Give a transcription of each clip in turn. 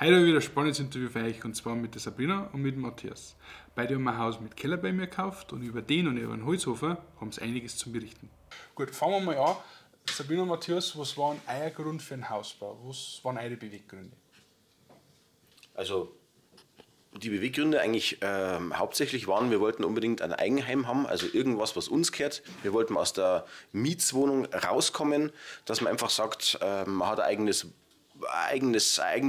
Heute habe ich wieder ein spannendes Interview für euch, und zwar mit der Sabrina und mit dem Matthias. Beide haben ein Haus mit Keller bei mir gekauft und über den und über den Holzhofer haben sie einiges zu berichten. Gut, fangen wir mal an. Sabrina und Matthias, was war denn euer Grund für den Hausbau? Was waren eure Beweggründe? Also die Beweggründe eigentlich hauptsächlich waren, wir wollten unbedingt ein Eigenheim haben, also irgendwas, was uns gehört. Wir wollten aus der Mietswohnung rauskommen, dass man einfach sagt, man hat eigene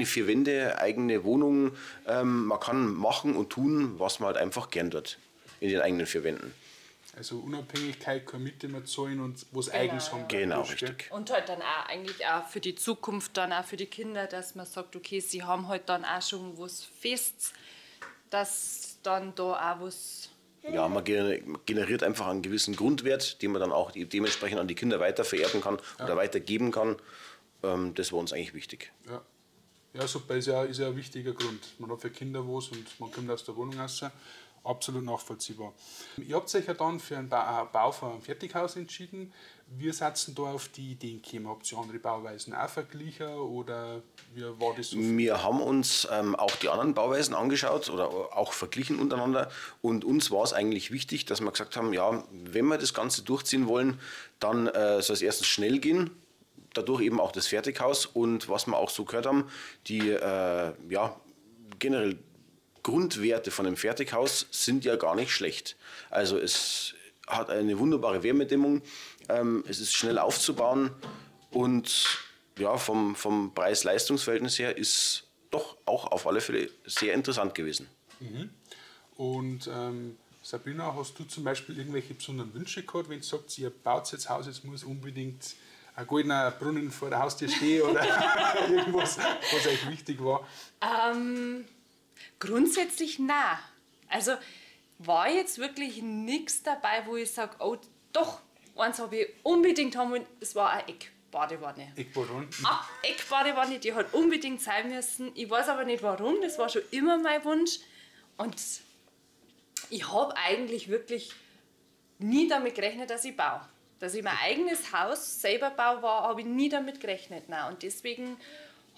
vier Wände, eigene Wohnung. Man kann machen und tun, was man halt einfach gern tut in den eigenen vier Wänden. Also Unabhängigkeit, keine Miete mehr zahlen und was Eigens haben. Genau, richtig. Und halt dann auch eigentlich auch für die Zukunft, dann auch für die Kinder, dass man sagt, okay, sie haben halt dann auch schon was Festes, dass dann da auch was... Ja, man generiert einfach einen gewissen Grundwert, den man dann auch dementsprechend an die Kinder weiter vererben kann oder weitergeben kann. Das war uns eigentlich wichtig. Ja, super, ist ja ein wichtiger Grund. Man hat für Kinder was und man kommt aus der Wohnung raus. Absolut nachvollziehbar. Ihr habt euch ja dann für einen Bau von einem Fertighaus entschieden. Wie seid ihr da auf die Ideen gekommen? Habt ihr andere Bauweisen auch verglichen oder wie war das so? Wir haben uns auch die anderen Bauweisen angeschaut oder auch verglichen untereinander, und uns war es eigentlich wichtig, dass wir gesagt haben, ja, wenn wir das Ganze durchziehen wollen, dann soll es erstens schnell gehen, dadurch eben auch das Fertighaus, und was wir auch so gehört haben, die generell Grundwerte von einem Fertighaus sind ja gar nicht schlecht. Also es hat eine wunderbare Wärmedämmung, es ist schnell aufzubauen und ja, vom Preis-Leistungs-Verhältnis her ist doch auch auf alle Fälle sehr interessant gewesen. Und Sabrina, hast du zum Beispiel irgendwelche besonderen Wünsche gehabt, wenn du sagst, ihr baut jetzt Haus, jetzt muss unbedingt ein goldener Brunnen vor der Haustür stehen oder irgendwas, was euch wichtig war? Grundsätzlich nein. Also war jetzt wirklich nichts dabei, wo ich sage, oh doch, eins habe ich unbedingt haben wollen, es war eine Eckbadewanne. Eckbadewanne? Eckbadewanne, die hat unbedingt sein müssen. Ich weiß aber nicht warum, das war schon immer mein Wunsch. Und ich habe eigentlich wirklich nie damit gerechnet, dass ich baue. Dass ich mein eigenes Haus selber baue, habe ich nie damit gerechnet. Nein. Und deswegen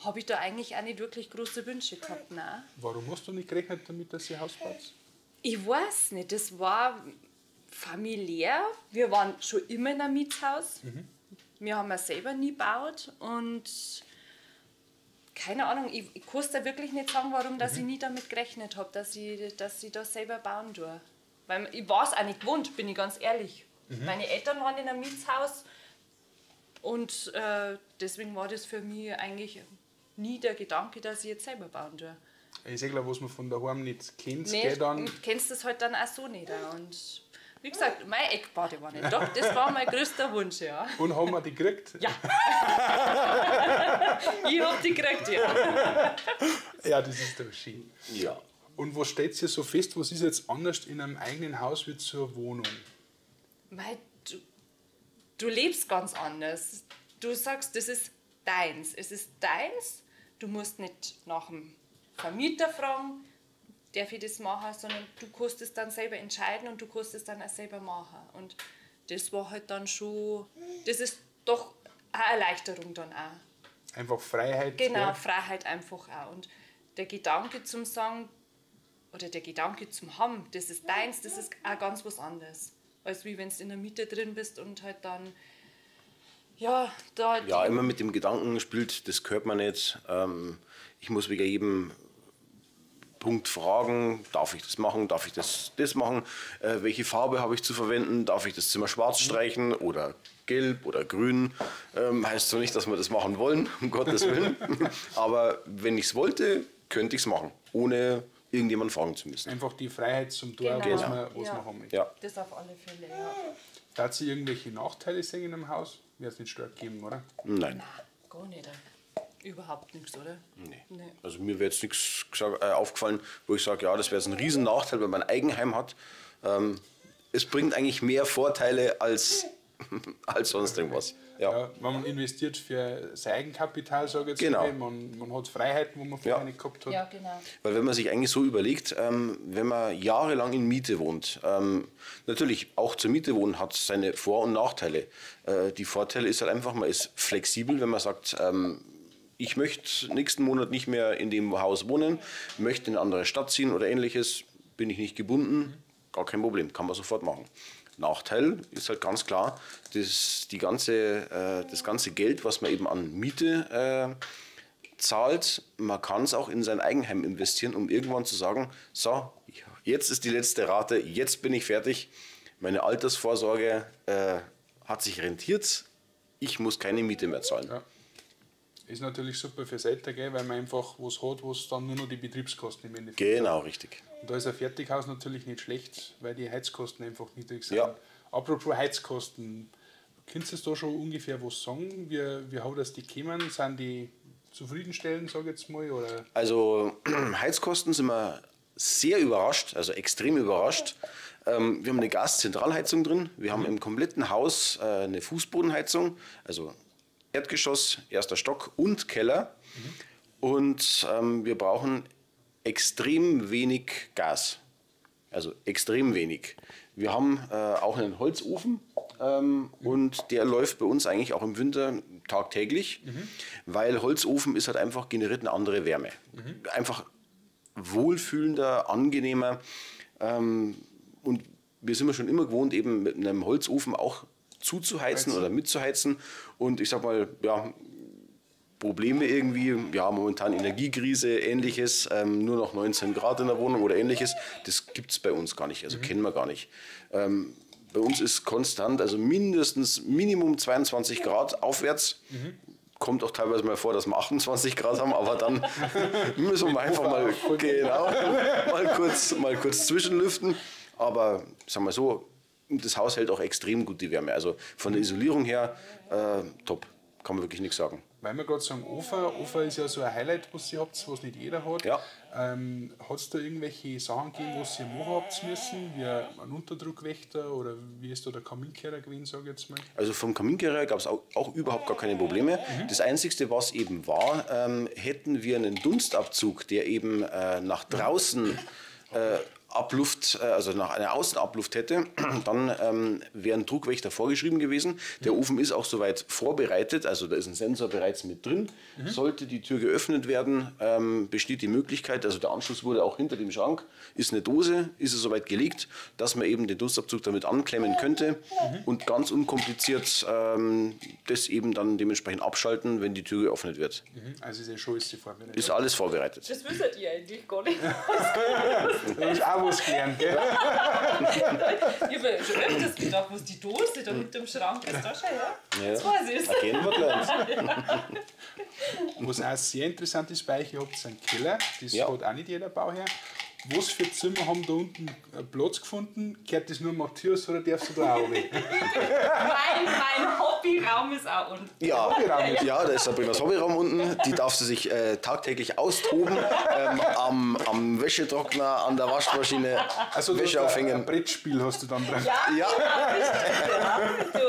habe ich da eigentlich auch nicht wirklich große Wünsche gehabt. Nein. Warum hast du nicht gerechnet damit, dass ihr Haus baut? Ich weiß nicht, das war familiär. Wir waren schon immer in einem Mietshaus. Wir haben ja selber nie gebaut und keine Ahnung, ich kann da wirklich nicht sagen, warum dass ich nie damit gerechnet habe, dass ich da selber bauen tue. Weil ich war es auch nicht gewohnt, bin ich ganz ehrlich. Meine Eltern waren in einem Mietshaus und deswegen war das für mich eigentlich nie der Gedanke, dass ich jetzt selber bauen tue. Ist klar, was man von daheim nicht kennt, Nee, dann... du kennst das halt dann auch so nicht. Und wie gesagt, meine Eckbadewanne, doch, das war mein größter Wunsch, ja. Und haben wir die gekriegt? Ja. Ich hab die gekriegt, ja. Ja, das ist doch schön. Ja. Und was steht hier so fest, was ist jetzt anders in einem eigenen Haus wie zur Wohnung? Weil du lebst ganz anders. Du sagst, das ist deins. Es ist deins. Du musst nicht nach dem Vermieter fragen, darf ich das machen, sondern du kannst es dann selber entscheiden und du kannst es dann auch selber machen. Und das war halt dann schon, das ist doch eine Erleichterung dann auch. Einfach Freiheit. Genau, ja. Freiheit einfach auch. Und der Gedanke zum Sagen, oder der Gedanke zum Haben, das ist deins, das ist auch ganz was anderes. Als wie wenn du in der Miete drin bist und halt dann, ja, da... Ja, immer mit dem Gedanken spielt, das gehört man nicht. Ich muss wegen jedem Punkt fragen, darf ich das machen, darf ich das machen, welche Farbe habe ich zu verwenden, darf ich das Zimmer schwarz streichen oder gelb oder grün. Heißt zwar nicht, dass wir das machen wollen, um Gottes Willen, aber wenn ich es wollte, könnte ich es machen, ohne irgendjemanden fragen zu müssen. Einfach die Freiheit zum Tun, Genau. was man haben möchte. Ja. Das auf alle Fälle, ja. Darf Sie irgendwelche Nachteile sehen in einem Haus? Wird es nicht stark geben, oder? Nein. Nein, gar nicht. Überhaupt nichts, oder? Nee. Also mir wäre jetzt nichts aufgefallen, wo ich sage, ja, das wäre jetzt ein riesen Nachteil, wenn man ein Eigenheim hat. Es bringt eigentlich mehr Vorteile als sonst irgendwas. Ja. Wenn man investiert für sein Eigenkapital, sage ich jetzt Genau. mal, man hat Freiheiten, wo man vorher nicht gehabt hat. Ja, genau. Weil wenn man sich eigentlich so überlegt, wenn man jahrelang in Miete wohnt, natürlich auch zur Miete wohnen hat seine Vor- und Nachteile. Die Vorteile ist halt einfach, man ist flexibel, wenn man sagt, ich möchte nächsten Monat nicht mehr in dem Haus wohnen, möchte in eine andere Stadt ziehen oder ähnliches, bin ich nicht gebunden, gar kein Problem, kann man sofort machen. Nachteil ist halt ganz klar, das ganze Geld, was man eben an Miete zahlt, man kann es auch in sein Eigenheim investieren, um irgendwann zu sagen, so, jetzt ist die letzte Rate, jetzt bin ich fertig, meine Altersvorsorge hat sich rentiert, ich muss keine Miete mehr zahlen. Ja. Ist natürlich super fürs Alter, gell, weil man einfach was hat, wo es dann nur noch die Betriebskosten im Endeffekt Genau, richtig. Und da ist ein Fertighaus natürlich nicht schlecht, weil die Heizkosten einfach niedrig sind. Ja. Apropos Heizkosten, kannst du da schon ungefähr was sagen? Wie hat das die gekommen? Sind die zufriedenstellend, sage ich jetzt mal? Oder? Also Heizkosten sind wir sehr überrascht, also extrem überrascht. Wir haben eine Gaszentralheizung drin, wir haben im kompletten Haus eine Fußbodenheizung, also Erdgeschoss, erster Stock und Keller. Und wir brauchen extrem wenig Gas. Also extrem wenig. Wir haben auch einen Holzofen und der läuft bei uns eigentlich auch im Winter tagtäglich, weil Holzofen ist halt einfach generiert eine andere Wärme. Einfach wohlfühlender, angenehmer. Und wir sind schon immer gewohnt, eben mit einem Holzofen auch zuzuheizen oder mitzuheizen. Und ich sag mal, ja, Probleme irgendwie, ja, momentan Energiekrise, ähnliches, nur noch 19 Grad in der Wohnung oder ähnliches, das gibt es bei uns gar nicht, also kennen wir gar nicht. Bei uns ist konstant, also mindestens Minimum 22 Grad aufwärts. Kommt auch teilweise mal vor, dass wir 28 Grad haben, aber dann müssen wir einfach mal, genau, mal kurz zwischenlüften. Aber sagen wir so, das Haus hält auch extrem gut die Wärme. Also von der Isolierung her top, kann man wirklich nichts sagen. Weil wir gerade sagen, Ofen ist ja so ein Highlight, was ihr habt, was nicht jeder hat. Ja. Hat es da irgendwelche Sachen gegeben, was ihr machen habt müssen, wie ein Unterdruckwächter oder wie ist da der Kaminkehrer gewesen, sage ich jetzt mal? Also vom Kaminkehrer gab es auch überhaupt gar keine Probleme. Das Einzige, was eben war, hätten wir einen Dunstabzug, der eben nach draußen Abluft, also nach einer Außenabluft hätte, dann wäre ein Druckwächter vorgeschrieben gewesen. Der Ofen ist auch soweit vorbereitet, also da ist ein Sensor bereits mit drin. Sollte die Tür geöffnet werden, besteht die Möglichkeit, also der Anschluss wurde auch hinter dem Schrank, ist eine Dose, ist es soweit gelegt, dass man eben den Dunstabzug damit anklemmen könnte und ganz unkompliziert das eben dann dementsprechend abschalten, wenn die Tür geöffnet wird. Also ist ja schon alles vorbereitet. Ist alles vorbereitet. Das wisst ihr eigentlich gar nicht. Da ist auch was gelernt, gell? Ich habe schon öfters gedacht, was die Dose da hinter dem Schrank ist. Da schau her. Jetzt weiß ich es. Erkennen wir gelernt. Was auch sehr interessant ist bei euch, ihr habt einen Keller, das Ja. hat auch nicht jeder Bauherr. Was für Zimmer haben da unten Platz gefunden? Gehört das nur Matthias oder darfst du da auch weg? Mein Hobbyraum ist auch unten. Ja, ja, da ist Sabrinas Hobbyraum unten. Die darf sie sich tagtäglich austoben. Am Wäschetrockner, an der Waschmaschine, Also Wäsche ein aufhängen. Brettspiel hast du dann dran. Ja, Du.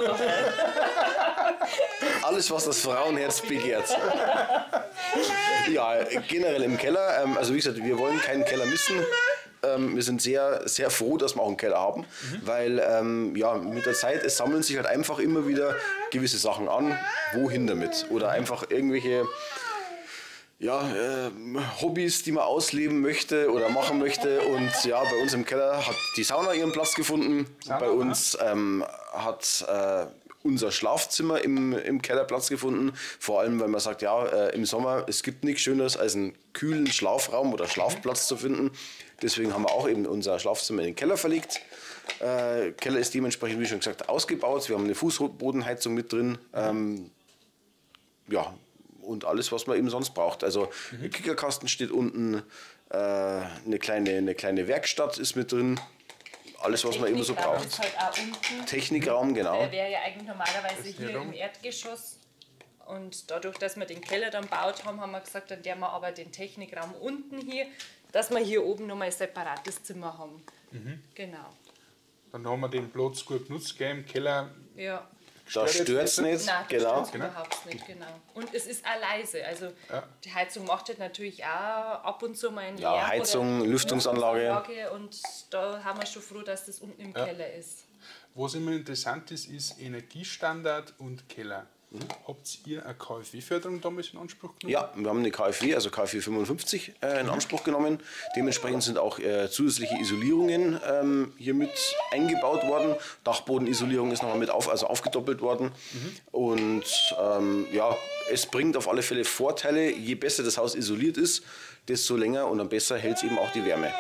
alles, was das Frauenherz begehrt. Ja, generell im Keller. Also wie gesagt, wir wollen keinen Keller missen. Wir sind sehr, sehr froh, dass wir auch einen Keller haben, weil ja, mit der Zeit, es sammeln sich halt einfach immer wieder gewisse Sachen an. Wohin damit? Oder einfach irgendwelche ja, Hobbys, die man ausleben möchte oder machen möchte. Und ja, bei uns im Keller hat die Sauna ihren Platz gefunden. Bei uns hat unser Schlafzimmer im Keller Platz gefunden. Vor allem, weil man sagt, ja, im Sommer, es gibt nichts Schöneres, als einen kühlen Schlafraum oder Schlafplatz zu finden. Deswegen haben wir auch eben unser Schlafzimmer in den Keller verlegt. Keller ist dementsprechend, wie schon gesagt, ausgebaut. Wir haben eine Fußbodenheizung mit drin. Ja, und alles, was man eben sonst braucht. Also ein Kickerkasten steht unten, eine kleine Werkstatt ist mit drin. Alles, was man eben so Technikraum braucht. ist halt auch unten. Technikraum, genau. Der wäre ja eigentlich normalerweise hier im Erdgeschoss. Und dadurch, dass wir den Keller dann gebaut haben, haben wir gesagt, dann werden wir aber den Technikraum unten hier, dass wir hier oben nochmal ein separates Zimmer haben. Genau. Dann haben wir den Platz gut genutzt, gell, im Keller. Ja. Da stört es nicht. Nein, das Genau. stört's überhaupt nicht, genau. Und es ist auch leise. Also die Heizung macht halt natürlich auch ab und zu mal ein Ja, Lärm Heizung, oder Lüftungsanlage. Und da haben wir schon froh, dass das unten im Keller ist. Was immer interessant ist, ist Energiestandard und Keller. Habt ihr eine KfW-Förderung damals in Anspruch genommen? Ja, wir haben eine KfW, also KfW 55 in Anspruch genommen. Dementsprechend sind auch zusätzliche Isolierungen hier mit eingebaut worden. Dachbodenisolierung ist nochmal mit aufgedoppelt worden. Und ja, es bringt auf alle Fälle Vorteile. Je besser das Haus isoliert ist, desto länger und dann besser hält es eben auch die Wärme.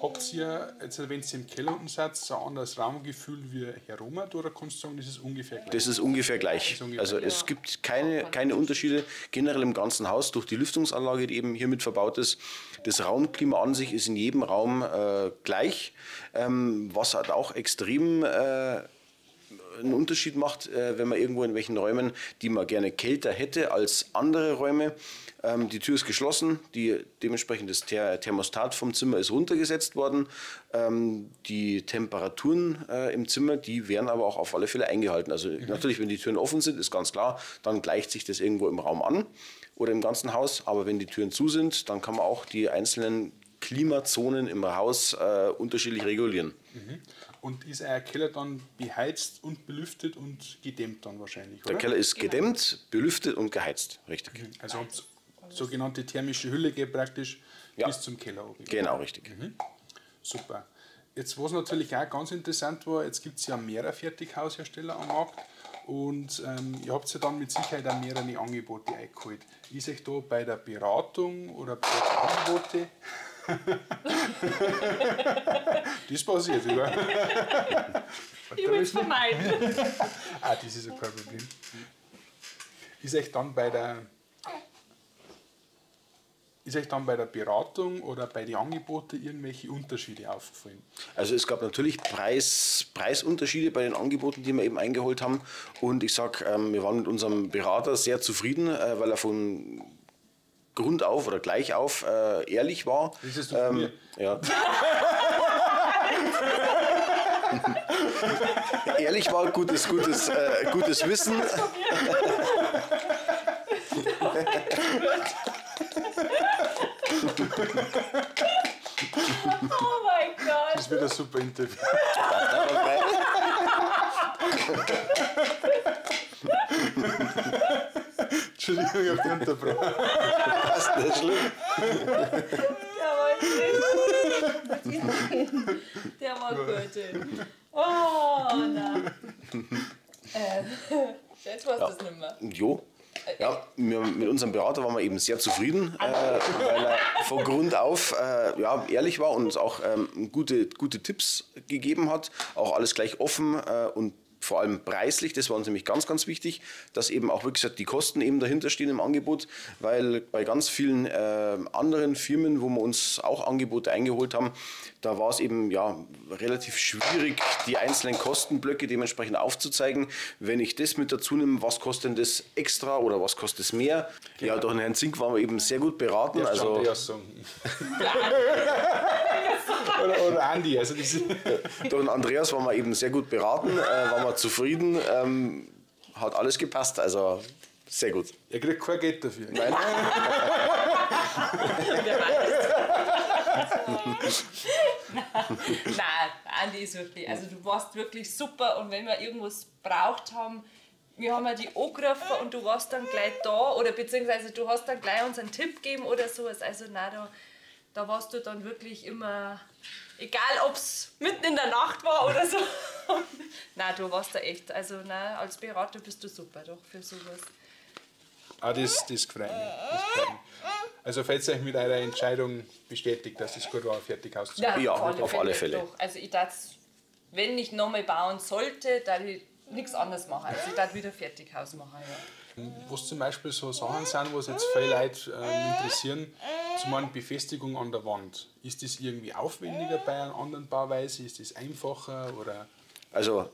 Habt ihr, jetzt, wenn ihr im Keller unten seid, ein anderes Raumgefühl wie herum oder kannst du sagen, das ist ungefähr gleich? Das ist ungefähr gleich. Also es gibt keine Unterschiede generell im ganzen Haus durch die Lüftungsanlage, die eben hier mit verbaut ist. Das Raumklima an sich ist in jedem Raum gleich, was halt auch extrem einen Unterschied macht, wenn man irgendwo in welchen Räumen, die man gerne kälter hätte als andere Räume. Die Tür ist geschlossen, dementsprechend das Thermostat vom Zimmer ist runtergesetzt worden. Die Temperaturen im Zimmer, die werden aber auch auf alle Fälle eingehalten. Also natürlich, wenn die Türen offen sind, ist ganz klar, dann gleicht sich das irgendwo im Raum an oder im ganzen Haus. Aber wenn die Türen zu sind, dann kann man auch die einzelnen Klimazonen im Haus unterschiedlich regulieren. Und ist euer Keller dann beheizt und belüftet und gedämmt dann wahrscheinlich, oder? Der Keller ist gedämmt, belüftet und geheizt, richtig. Also habt sogenannte thermische Hülle geht praktisch bis zum Keller oben. Genau, richtig. Super. Jetzt, was natürlich auch ganz interessant war, jetzt gibt es ja mehrere Fertighaushersteller am Markt und ihr habt ja dann mit Sicherheit auch mehrere Angebote eingeholt. Ist euch da bei der Beratung oder bei den Angeboten das passiert, oder? Ich will es vermeiden. Das ist ja kein Problem. Ist euch dann bei der Beratung oder bei den Angeboten irgendwelche Unterschiede aufgefallen? Also es gab natürlich Preisunterschiede bei den Angeboten, die wir eben eingeholt haben. Und ich sag, wir waren mit unserem Berater sehr zufrieden, weil er von Grund auf oder gleich auf ehrlich war. Das ist doch mir. Ja. Ehrlich war, gutes Wissen. Oh mein Gott. Das wird ein super Interview. Entschuldigung, ich hab dich unterbrochen. Das ist nicht schlimm. Der war gut. Oh nein. Jetzt weißt du es nicht mehr. Jo. Ja, mit unserem Berater waren wir eben sehr zufrieden, weil er von Grund auf ehrlich war und uns auch gute Tipps gegeben hat. Auch alles gleich offen und vor allem preislich, das war uns nämlich ganz, ganz wichtig, dass eben auch, wie gesagt, die Kosten eben dahinter stehen im Angebot, weil bei ganz vielen anderen Firmen, wo wir uns auch Angebote eingeholt haben, da war es eben relativ schwierig, die einzelnen Kostenblöcke dementsprechend aufzuzeigen. Wenn ich das mit dazu nehme, was kostet denn das extra oder was kostet es mehr? Genau. Ja, durch den Herrn Zink waren wir eben sehr gut beraten. Also oder Andi. Also durch den Andreas waren wir eben sehr gut beraten, waren wir zufrieden, hat alles gepasst, also sehr gut. Er kriegt kein Geld dafür. Nein. Nein, Andi ist wirklich, also du warst wirklich super und wenn wir irgendwas braucht haben, wir haben ja die angerufen und du warst dann gleich da oder beziehungsweise du hast dann gleich uns einen Tipp gegeben oder sowas, also nein, da warst du dann wirklich immer, egal ob es mitten in der Nacht war oder so, nein, du warst da echt, also nein, als Berater bist du super doch für sowas. Das freut mich. Also falls ihr euch mit eurer Entscheidung bestätigt, dass das gut war, Fertighaus zu bauen. Ja, auf alle Fälle. Doch. Also ich darf, wenn ich nochmal bauen sollte, dann ich nichts anderes machen. Also ich darf wieder Fertighaus machen. Ja. Was zum Beispiel so Sachen sind, was jetzt viele Leute interessieren, zum einen Befestigung an der Wand. Ist das irgendwie aufwendiger bei einer anderen Bauweise? Ist das einfacher? Oder? Also,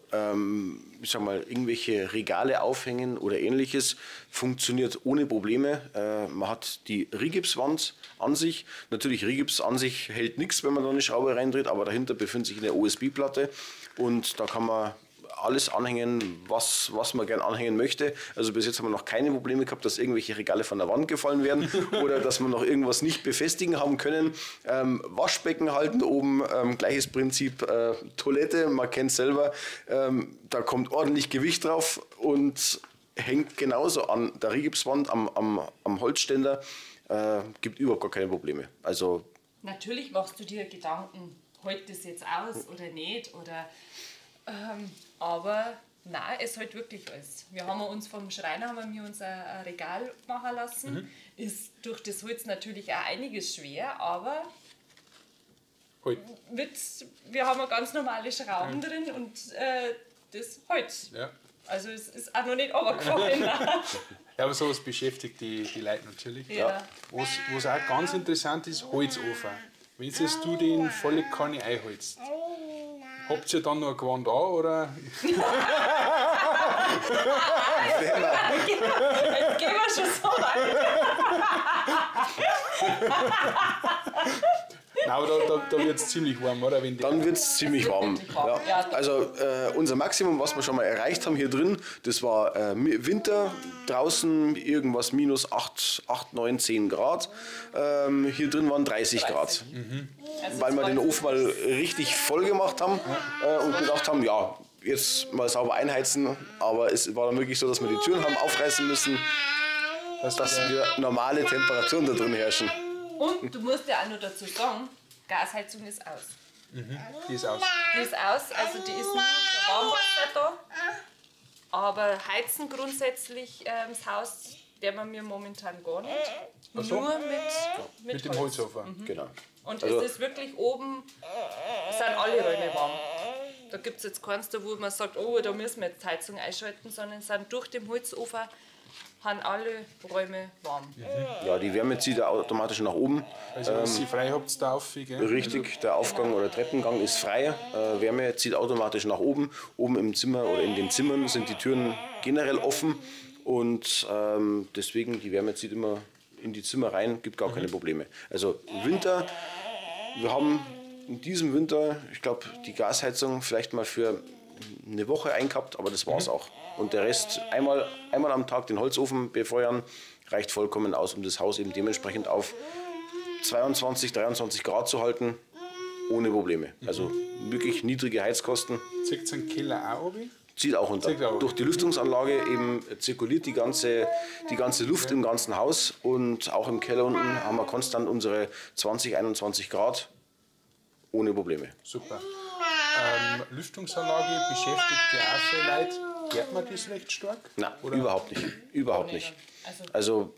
ich sag mal, irgendwelche Regale aufhängen oder ähnliches funktioniert ohne Probleme. Man hat die Rigipswand an sich. Natürlich, Rigips an sich hält nichts, wenn man da eine Schraube reindreht, aber dahinter befindet sich eine OSB-Platte und da kann man alles anhängen, was man gerne anhängen möchte. Also bis jetzt haben wir noch keine Probleme gehabt, dass irgendwelche Regale von der Wand gefallen werden oder dass wir noch irgendwas nicht befestigen haben können. Waschbecken halten oben, gleiches Prinzip, Toilette, man kennt selber, da kommt ordentlich Gewicht drauf und hängt genauso an der Rigipswand, am Holzständer, gibt überhaupt gar keine Probleme. Also natürlich machst du dir Gedanken, hält das jetzt aus oder nicht, oder, aber nein, es hält wirklich alles. Wir haben uns vom Schreiner uns ein Regal machen lassen. Ist durch das Holz natürlich auch einiges schwer, aber wir haben ganz normale Schrauben drin und das Holz. Ja. Also es ist auch noch nicht runtergefallen. Ja, aber sowas beschäftigt die Leute natürlich. Ja. Was auch ganz interessant ist, Holzofen. Wenn jetzt du den volle Kanne einholst, habt ihr dann noch ein Gewand an, oder? Jetzt gehen wir schon so weit. Nein, aber da wird es ziemlich warm, oder? Dann wird es ziemlich warm. Ja. Also unser Maximum, was wir schon mal erreicht haben hier drin, das war Winter, draußen irgendwas minus 8, 9, 10 Grad. Hier drin waren 30 Grad. Also weil wir den Ofen mal richtig voll gemacht haben und gedacht haben, ja, jetzt mal sauber einheizen. Aber es war dann wirklich so, dass wir die Türen haben aufreißen müssen, dass wir normale Temperaturen da drin herrschen. Und du musst ja auch noch dazu sagen, Gasheizung ist aus. Die ist aus. Die ist aus, also die ist nur für Warmwasser da. Aber heizen grundsätzlich das Haus, der wir mir momentan gar nicht. So. Nur mit dem Holzofen. Genau. Und also, es ist wirklich oben, sind alle Räume warm. Da gibt es jetzt keins, da wo man sagt, oh, da müssen wir jetzt die Heizung einschalten, sondern sind durch den Holzofen haben alle Räume warm. Ja, die Wärme zieht automatisch nach oben. Also was Sie frei habt, da auf, gell? Richtig, der Aufgang oder Treppengang ist frei. Wärme zieht automatisch nach oben. Oben im Zimmer oder in den Zimmern sind die Türen generell offen. Und deswegen, die Wärme zieht immer in die Zimmer rein, gibt gar keine Probleme. Also Winter, wir haben in diesem Winter, ich glaube, die Gasheizung vielleicht mal für eine Woche eingehabt, aber das war's auch. Und der Rest, einmal am Tag den Holzofen befeuern, reicht vollkommen aus, um das Haus eben dementsprechend auf 22, 23 Grad zu halten, ohne Probleme. Also wirklich niedrige Heizkosten. Zieht es einen Keller auch runter? Zieht auch runter. Durch die Lüftungsanlage eben zirkuliert die ganze Luft im ganzen Haus, und auch im Keller unten haben wir konstant unsere 20, 21 Grad ohne Probleme. Super. Lüftungsanlage beschäftigt ja auch viele Leute. Hört man das recht stark? Nein, überhaupt nicht. Überhaupt nicht. Also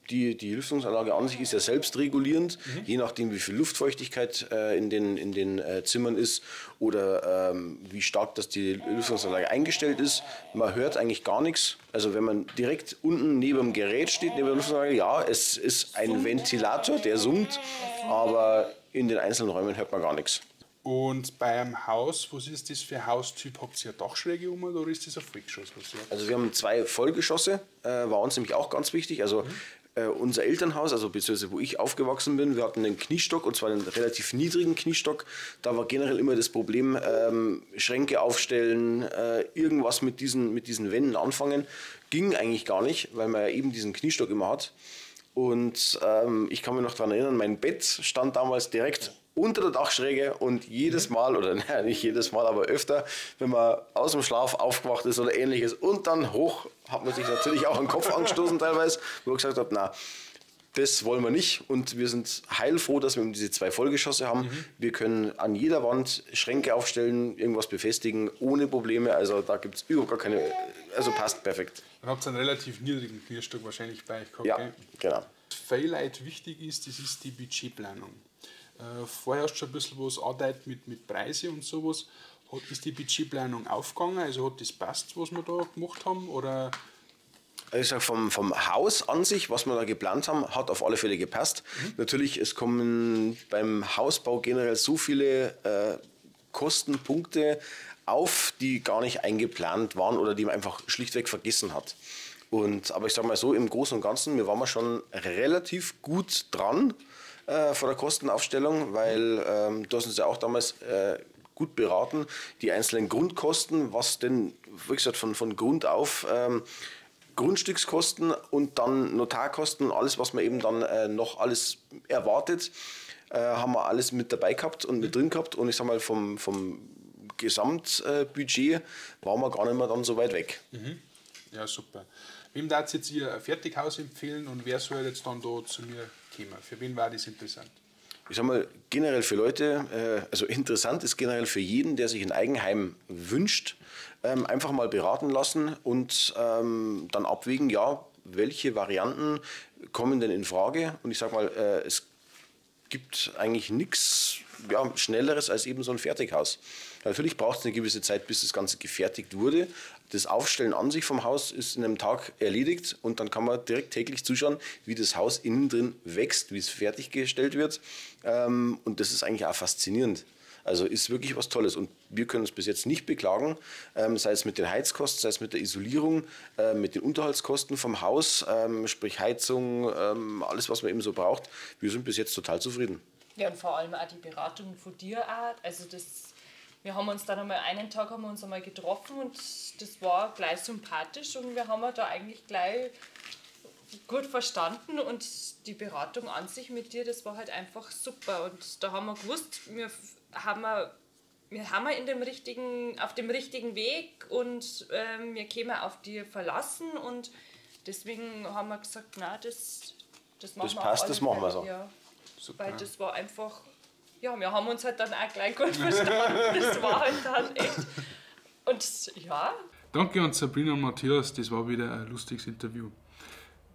die Lüftungsanlage an sich ist ja selbstregulierend, je nachdem wie viel Luftfeuchtigkeit in den Zimmern ist oder wie stark das die Lüftungsanlage eingestellt ist. Man hört eigentlich gar nichts. Also wenn man direkt unten neben dem Gerät steht, neben der Lüftungsanlage, ja, es ist ein Ventilator, der summt, aber in den einzelnen Räumen hört man gar nichts. Und beim Haus, was ist das für ein Haustyp? Habt ihr eine Dachschräge oder ist das ein Vollgeschoss? Also wir haben 2 Vollgeschosse, war uns nämlich auch ganz wichtig. Also unser Elternhaus, also beziehungsweise wo ich aufgewachsen bin, wir hatten einen Kniestock, und zwar einen relativ niedrigen Kniestock. Da war generell immer das Problem, Schränke aufstellen, irgendwas mit diesen Wänden anfangen. Ging eigentlich gar nicht, weil man ja eben diesen Kniestock immer hat. Und ich kann mich noch daran erinnern, mein Bett stand damals direkt unter der Dachschräge, und jedes Mal, oder naja, nicht jedes Mal, aber öfter, wenn man aus dem Schlaf aufgewacht ist oder ähnliches und dann hoch, hat man sich natürlich auch den Kopf angestoßen teilweise, wo ich gesagt habe, na, das wollen wir nicht, und wir sind heilfroh, dass wir eben diese 2 Vollgeschosse haben. Wir können an jeder Wand Schränke aufstellen, irgendwas befestigen, ohne Probleme, also da gibt es überhaupt gar keine, also passt perfekt. Dann habt ihr einen relativ niedrigen Kniestock wahrscheinlich bei euch gehabt, ja, gell? Genau. Was für Leute wichtig ist, das ist die Budgetplanung. Vorher hast du schon ein bisschen was angedeutet mit Preise und sowas. Ist die Budgetplanung aufgegangen? Also hat das passt, was wir da gemacht haben? Oder? Also ich sage, vom Haus an sich, was wir da geplant haben, hat auf alle Fälle gepasst. Natürlich, es kommen beim Hausbau generell so viele Kostenpunkte auf, die gar nicht eingeplant waren oder die man einfach schlichtweg vergessen hat. Aber ich sage mal so, im Großen und Ganzen, wir waren schon relativ gut dran vor der Kostenaufstellung, weil du hast uns ja auch damals gut beraten, die einzelnen Grundkosten, was denn, wie gesagt, von Grund auf Grundstückskosten und dann Notarkosten, alles, was man eben dann noch alles erwartet, haben wir alles mit dabei gehabt und mit drin gehabt, und ich sage mal, vom Gesamtbudget waren wir gar nicht mehr dann so weit weg. Ja, super. Wem darf jetzt ihr ein Fertighaus empfehlen und wer soll jetzt dann da zu mir kommen? Für wen war das interessant? Ich sag mal, generell für Leute, also interessant ist generell für jeden, der sich ein Eigenheim wünscht, einfach mal beraten lassen und dann abwägen, ja, welche Varianten kommen denn in Frage. Und ich sag mal, es gibt eigentlich nichts Schnelleres als eben so ein Fertighaus. Natürlich braucht es eine gewisse Zeit, bis das Ganze gefertigt wurde. Das Aufstellen an sich vom Haus ist in einem Tag erledigt und dann kann man direkt täglich zuschauen, wie das Haus innen drin wächst, wie es fertiggestellt wird. Und das ist eigentlich auch faszinierend. Also ist wirklich was Tolles und wir können uns bis jetzt nicht beklagen, sei es mit den Heizkosten, sei es mit der Isolierung, mit den Unterhaltskosten vom Haus, sprich Heizung, alles was man eben so braucht. Wir sind bis jetzt total zufrieden. Ja, und vor allem auch die Beratung von dir auch. Also wir haben uns dann einen Tag getroffen und das war gleich sympathisch und wir haben da eigentlich gleich gut verstanden und die Beratung an sich mit dir, das war halt einfach super und da haben wir gewusst, wir haben auf dem richtigen Weg und wir können auf dich verlassen und deswegen haben wir gesagt, na, das machen wir. Das passt, das machen wir so. Ja, weil das war einfach, ja, wir haben uns halt dann auch gleich gut verstanden, das war halt dann echt und ja. Danke an Sabrina und Matthias, das war wieder ein lustiges Interview.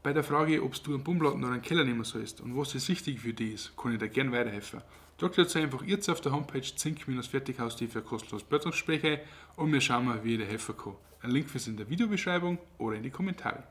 Bei der Frage, ob du einen Bummplatten oder einen Keller nehmen sollst und was das wichtig für dich ist, kann ich dir gerne weiterhelfen. Tragt jetzt einfach jetzt auf der Homepage zink-fertighaus.de für kostenloses Beratungsgespräch und wir schauen mal, wie ich dir helfen kann. Ein Link ist in der Videobeschreibung oder in die Kommentare.